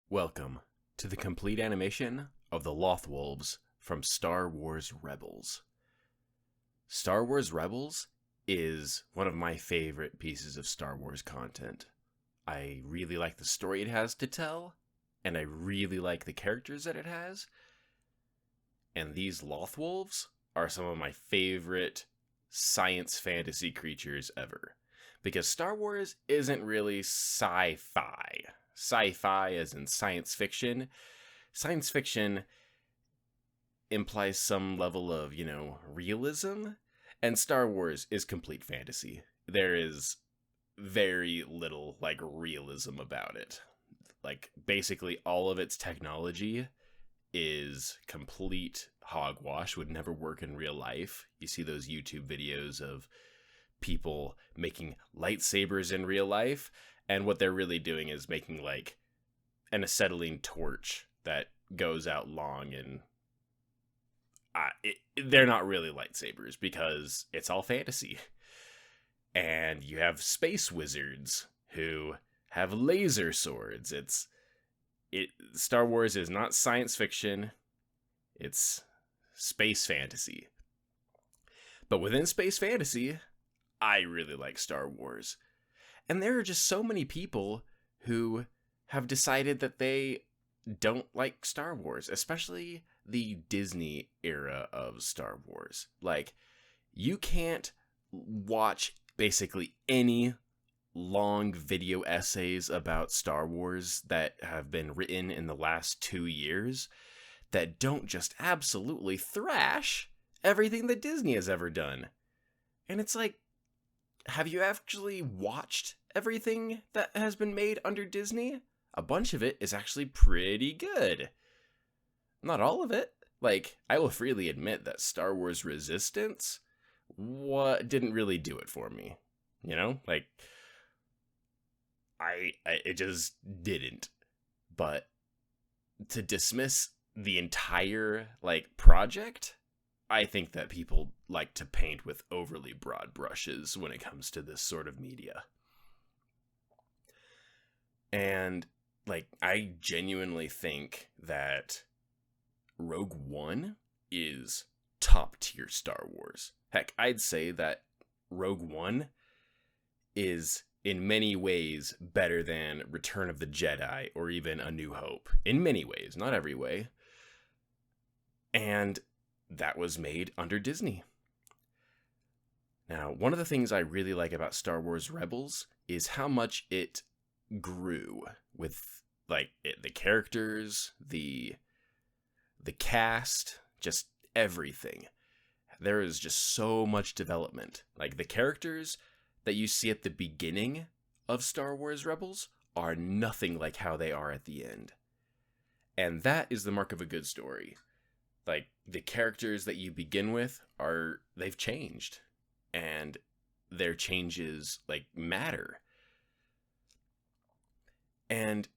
Welcome to the complete animation of the Loth-wolves from Star Wars Rebels. Star Wars Rebels is one of my favorite pieces of Star Wars content. I really like the story it has to tell, and I really like the characters that it has. And these Loth-wolves are some of my favorite science fantasy creatures ever. Because Star Wars isn't really sci-fi. Sci-fi as in science fiction. Science fiction implies some level of, realism. And Star Wars is complete fantasy. There is very little, realism about it. Basically all of its technology is complete hogwash, would never work in real life. You see those YouTube videos of people making lightsabers in real life, and what they're really doing is making an acetylene torch that goes out long, and they're not really lightsabers because it's all fantasy. And you have space wizards who have laser swords. Star Wars is not science fiction, it's space fantasy. But within space fantasy, I really like Star Wars. And there are just so many people who have decided that they don't like Star Wars, especially the Disney era of Star Wars. You can't watch basically any long video essays about Star Wars that have been written in the last 2 years that don't just absolutely thrash everything that Disney has ever done. And it's like, have you actually watched everything that has been made under Disney? A bunch of it is actually pretty good. Not all of it. I will freely admit that Star Wars Resistance didn't really do it for me. It just didn't. But to dismiss the entire project, I think that people like to paint with overly broad brushes when it comes to this sort of media. And I genuinely think that Rogue One is top tier Star Wars. Heck, I'd say that Rogue One is in many ways better than Return of the Jedi or even A New Hope. In many ways, not every way. And that was made under Disney. Now, one of the things I really like about Star Wars Rebels is how much it grew with the characters, the cast, just everything. There is just so much development. The characters that you see at the beginning of Star Wars Rebels are nothing like how they are at the end. And that is the mark of a good story. The characters that you begin with they've changed. And their changes, matter. And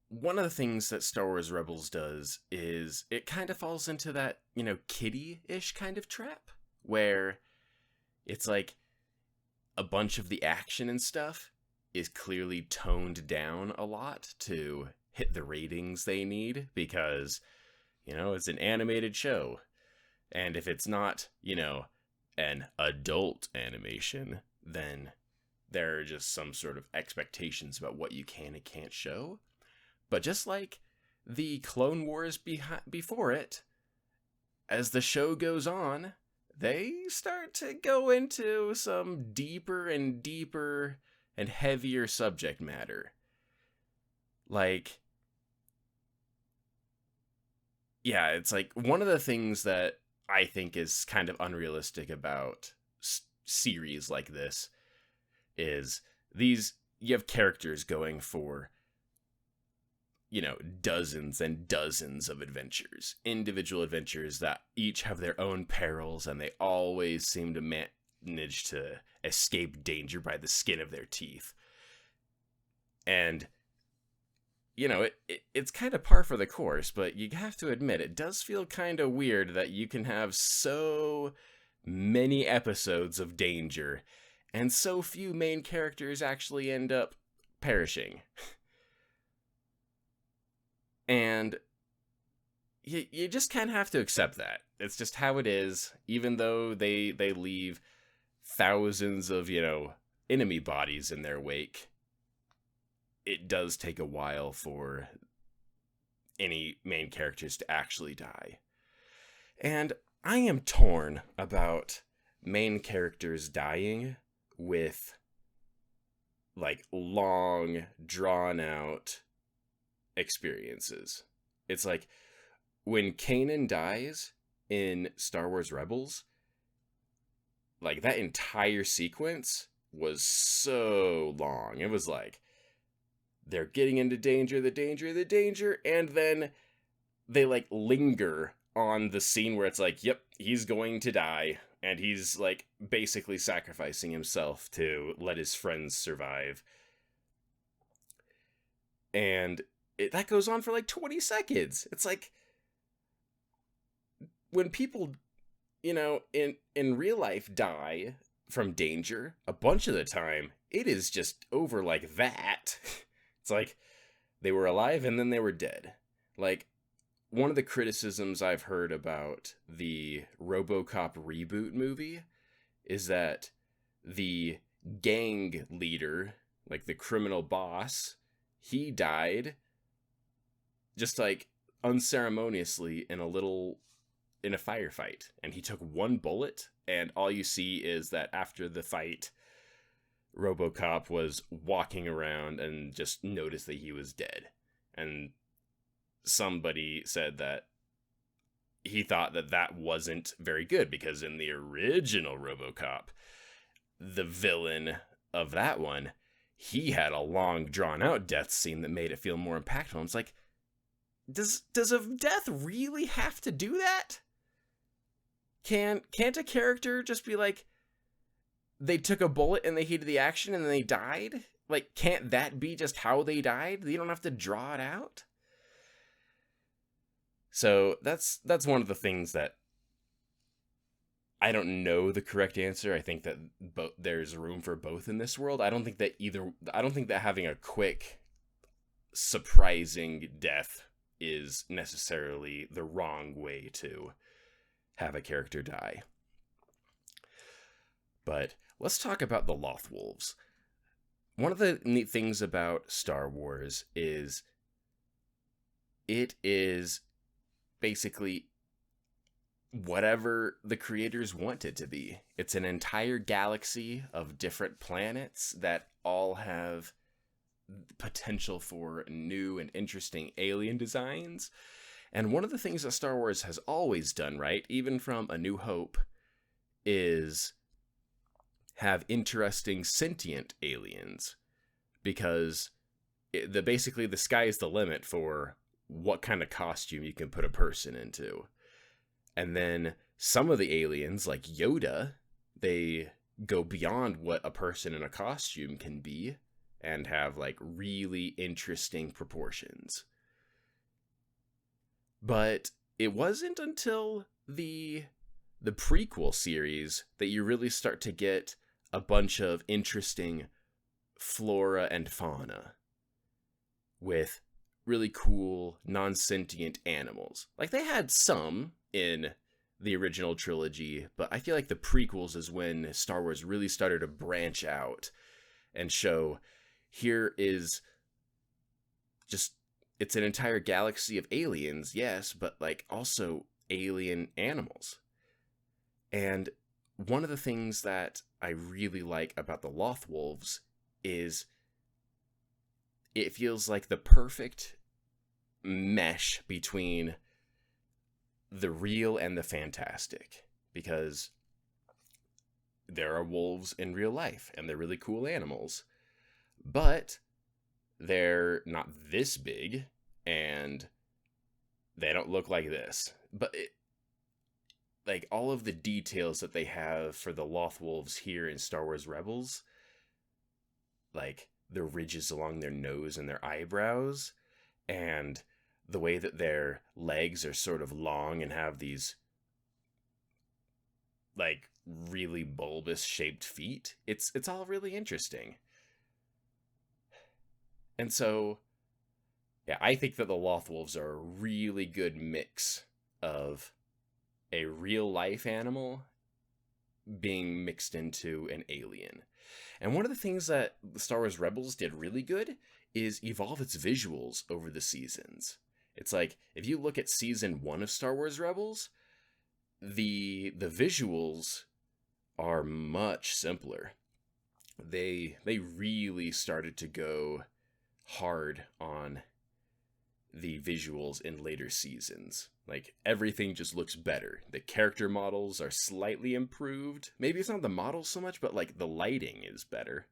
one of the things that Star Wars Rebels does is it kind of falls into that, kiddie-ish kind of trap, where it's a bunch of the action and stuff is clearly toned down a lot to hit the ratings they need, because it's an animated show. And if it's not, an adult animation, then there are just some sort of expectations about what you can and can't show. But just like the Clone Wars before it, as the show goes on, they start to go into some deeper and deeper and heavier subject matter. Yeah, it's one of the things that I think is kind of unrealistic about series like this is you have characters going for, dozens and dozens of adventures, individual adventures that each have their own perils, and they always seem to manage to escape danger by the skin of their teeth. And it's kind of par for the course, but you have to admit, it does feel kind of weird that you can have so many episodes of danger, and so few main characters actually end up perishing. And you just kind of have to accept that. It's just how it is, even though they leave thousands of, enemy bodies in their wake. It does take a while for any main characters to actually die. And I am torn about main characters dying with like long, drawn out experiences. It's like when Kanan dies in Star Wars Rebels, like that entire sequence was so long. It was like they're getting into danger, the danger, the danger, and then they like linger on the scene where it's like, yep, he's going to die, and he's like basically sacrificing himself to let his friends survive. And that goes on for like 20 seconds. It's like when people, in real life die from danger, a bunch of the time, it is just over like that. It's like they were alive and then they were dead. Like, one of the criticisms I've heard about the RoboCop reboot movie is that the gang leader, like the criminal boss, he died just like unceremoniously in a firefight, and he took one bullet, and all you see is that after the fight, RoboCop was walking around and just noticed that he was dead. And somebody said that he thought that wasn't very good, because in the original RoboCop, the villain of that one, he had a long, drawn-out death scene that made it feel more impactful. It's like, does a death really have to do that? Can't a character just be like, they took a bullet and they heated the action and then they died? Like, can't that be just how they died? You don't have to draw it out? So that's one of the things that I don't know the correct answer. I think that there's room for both in this world. I don't think that having a quick, surprising death is necessarily the wrong way to have a character die. But let's talk about the Loth-wolves. One of the neat things about Star Wars is it is basically whatever the creators want it to be. It's an entire galaxy of different planets that all have potential for new and interesting alien designs. And one of the things that Star Wars has always done, right, even from A New Hope, is have interesting sentient aliens, because basically the sky is the limit for what kind of costume you can put a person into. And then some of the aliens, like Yoda, they go beyond what a person in a costume can be and have like really interesting proportions. But it wasn't until the prequel series that you really start to get a bunch of interesting flora and fauna with really cool non-sentient animals. Like, they had some in the original trilogy, but I feel like the prequels is when Star Wars really started to branch out and show, here is just, it's an entire galaxy of aliens, yes, but like also alien animals. And one of the things that I really like about the Loth-wolves is it feels like the perfect mesh between the real and the fantastic, because there are wolves in real life and they're really cool animals, but they're not this big and they don't look like this. But like all of the details that they have for the Loth-wolves here in Star Wars Rebels, like the ridges along their nose and their eyebrows, and the way that their legs are sort of long and have these like really bulbous shaped feet. It's all really interesting. And so Yeah, I think that the Loth-wolves are a really good mix of a real life animal being mixed into an alien. And one of the things that Star Wars Rebels did really good is evolve its visuals over the seasons. It's like if you look at season 1 of Star Wars Rebels, the visuals are much simpler. They really started to go hard on the visuals in later seasons. Like everything just looks better. The character models are slightly improved. Maybe it's not the models so much, but like the lighting is better.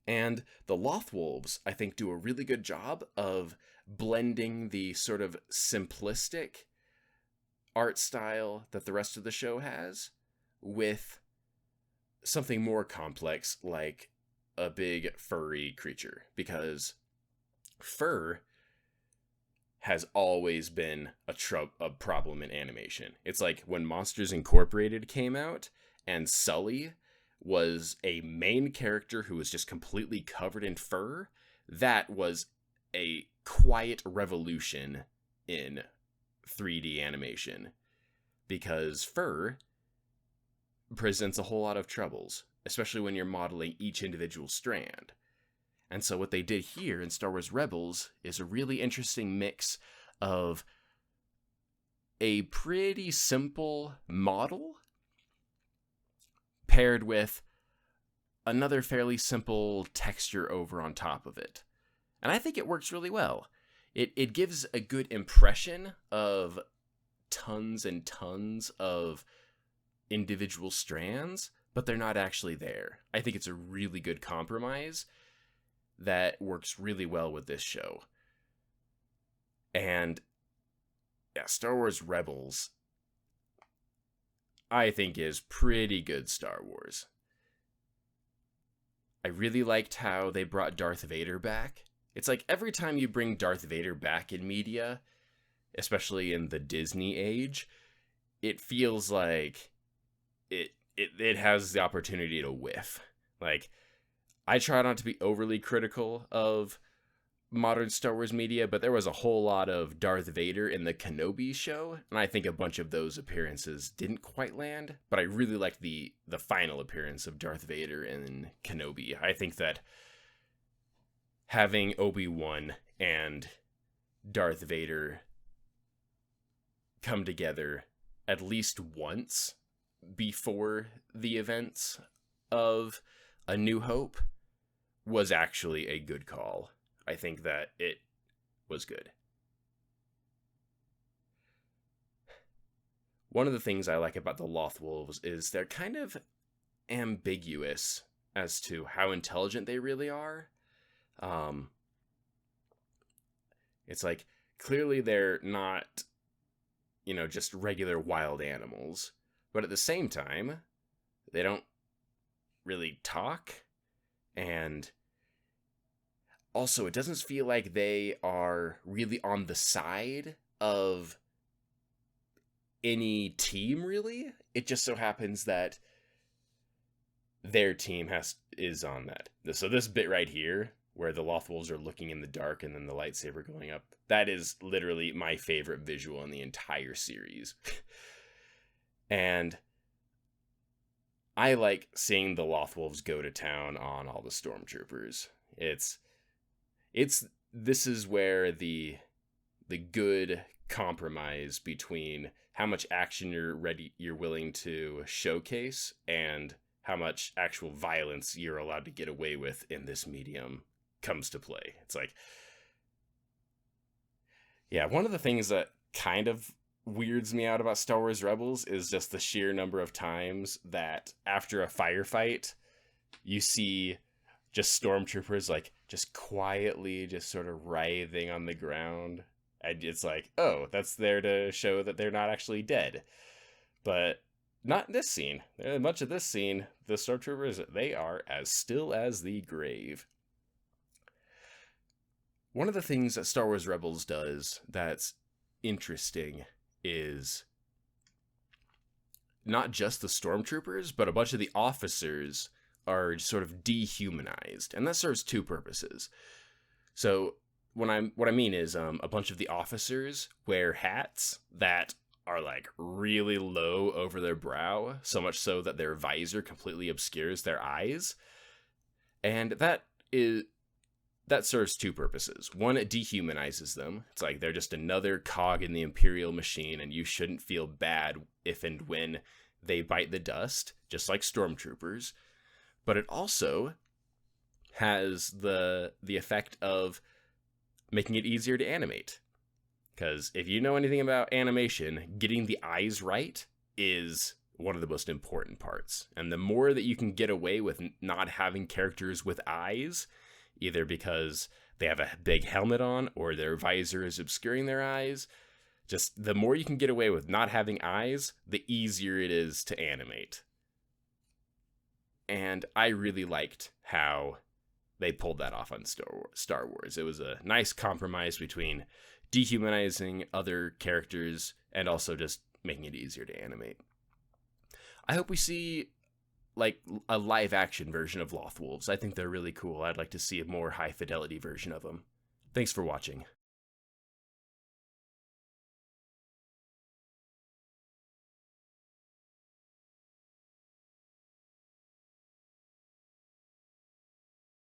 And the Loth-wolves, I think, do a really good job of blending the sort of simplistic art style that the rest of the show has with something more complex like a big furry creature, because fur has always been a problem in animation. It's like when Monsters Incorporated came out and Sully was a main character who was just completely covered in fur. That was a quiet revolution in 3D animation, because fur presents a whole lot of troubles, especially when you're modeling each individual strand. And so what they did here in Star Wars Rebels is a really interesting mix of a pretty simple model paired with another fairly simple texture over on top of it. And I think it works really well. It gives a good impression of tons and tons of individual strands, but they're not actually there. I think it's a really good compromise that works really well with this show. And yeah, Star Wars Rebels, I think, is pretty good Star Wars. I really liked how they brought Darth Vader back. It's like every time you bring Darth Vader back in media, especially in the Disney age, it feels like it has the opportunity to whiff. Like, I try not to be overly critical of modern Star Wars media, but there was a whole lot of Darth Vader in the Kenobi show, and I think a bunch of those appearances didn't quite land, but I really liked the final appearance of Darth Vader in Kenobi. I think that having Obi-Wan and Darth Vader come together at least once before the events of A New Hope was actually a good call. I think that it was good. One of the things I like about the Loth-wolves is they're kind of ambiguous as to how intelligent they really are. It's like, clearly they're not, just regular wild animals, but at the same time, they don't really talk, and also it doesn't feel like they are really on the side of any team, really. It just so happens that their team is on that. So this bit right here, where the Loth-wolves are looking in the dark and then the lightsaber going up, that is literally my favorite visual in the entire series. And I like seeing the Loth-wolves go to town on all the stormtroopers. This is where the good compromise between how much action you're willing to showcase and how much actual violence you're allowed to get away with in this medium comes to play. It's like, yeah, one of the things that kind of weirds me out about Star Wars Rebels is just the sheer number of times that after a firefight, you see just stormtroopers like just quietly just sort of writhing on the ground. And it's like, oh, that's there to show that they're not actually dead. But not in this scene. Much of this scene, the stormtroopers, they are as still as the grave. One of the things that Star Wars Rebels does that's interesting is not just the stormtroopers, but a bunch of the officers are sort of dehumanized. And that serves two purposes. So what I mean is a bunch of the officers wear hats that are like really low over their brow, so much so that their visor completely obscures their eyes. And that serves two purposes. One, it dehumanizes them. It's like they're just another cog in the Imperial machine, and you shouldn't feel bad if and when they bite the dust, just like stormtroopers. But it also has the effect of making it easier to animate. Because if you know anything about animation, getting the eyes right is one of the most important parts. And the more that you can get away with not having characters with eyes, either because they have a big helmet on or their visor is obscuring their eyes, just the more you can get away with not having eyes, the easier it is to animate. And I really liked how they pulled that off on Star Wars. It was a nice compromise between dehumanizing other characters and also just making it easier to animate. I hope we see like a live action version of Loth-wolves. I think they're really cool. I'd like to see a more high fidelity version of them. Thanks for watching.